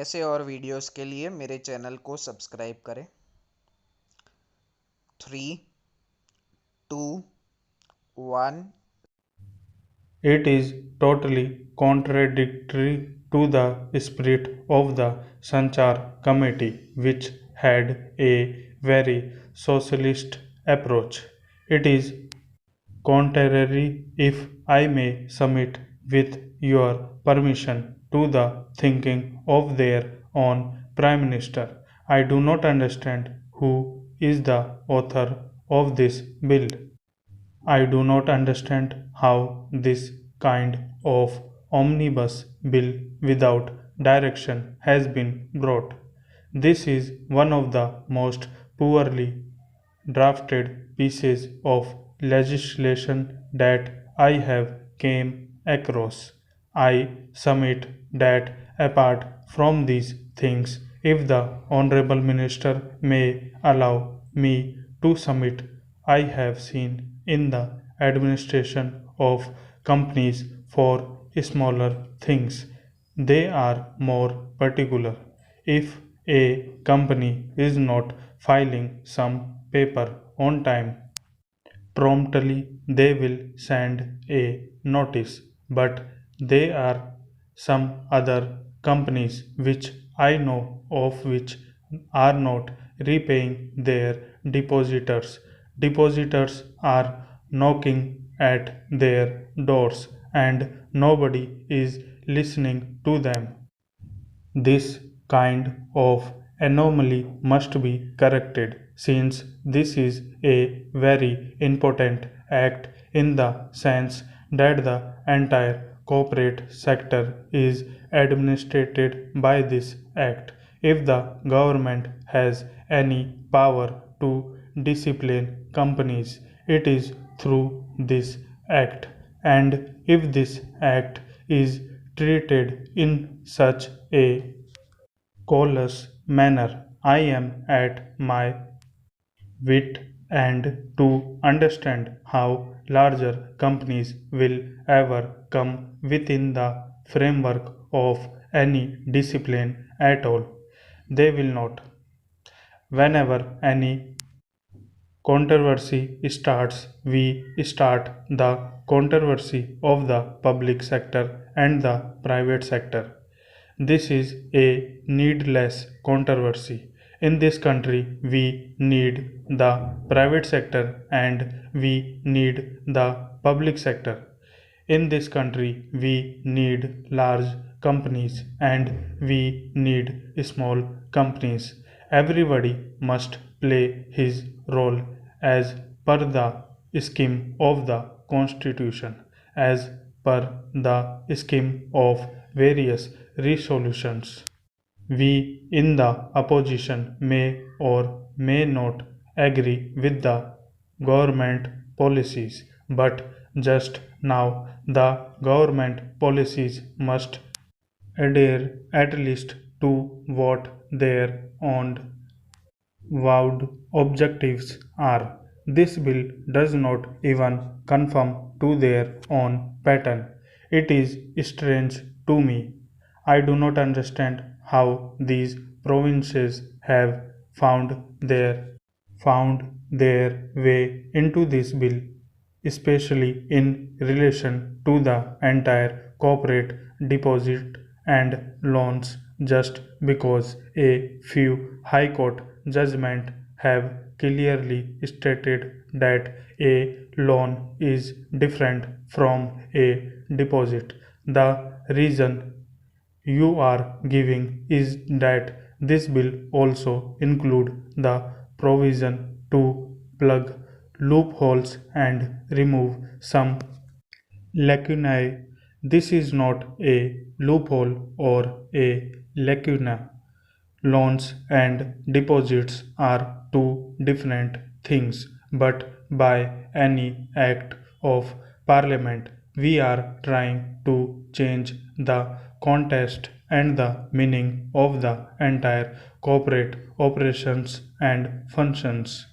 ऐसे और वीडियोस के लिए मेरे चैनल को सब्सक्राइब करें। 3, 2, 1। It is totally contradictory to the spirit of the Sanchar Committee, which had a very socialist approach. It is contrary, if I may submit with your permission, to the thinking of their own Prime Minister. I do not understand who is the author of this bill. I do not understand how this kind of omnibus bill without direction has been brought. This is one of the most poorly drafted pieces of legislation that I have came across. I submit that apart from these things, if the Honorable Minister may allow me to submit, I have seen in the administration of companies for smaller things. They are more particular. If a company is not filing some paper on time, promptly they will send a notice. But there are some other companies which I know of which are not repaying their depositors. Depositors are knocking at their doors and nobody is listening to them. This kind of anomaly must be corrected, since this is a very important act in the sense that the entire corporate sector is administered by this act. If the government has any power to discipline companies, it is through this act, and if this act is treated in such a callous manner, I am at my wit end to understand how larger companies will ever come within the framework of any discipline at all. They will not. Whenever any controversy starts, we start the controversy of the public sector and the private sector. This is a needless controversy. In this country, we need the private sector and we need the public sector. In this country, we need large companies and we need small companies. Everybody must play his role as per the scheme of the Constitution, as per the scheme of various resolutions. We in the opposition may or may not agree with the government policies, but just now the government policies must adhere at least to what their own vowed objectives are. This bill does not even conform to their own pattern. It is strange to me. I do not understand how these provinces have found their found their way into this bill, especially in relation to the entire corporate deposit and loans, just because a few high court judgments have clearly stated that a loan is different from a deposit. The reason you are giving is that this bill also include the provision to plug loopholes and remove some lacunae. This is not a loophole or a lacuna. Loans and deposits are two different things, but by any act of parliament, we are trying to change the context and the meaning of the entire corporate operations and functions.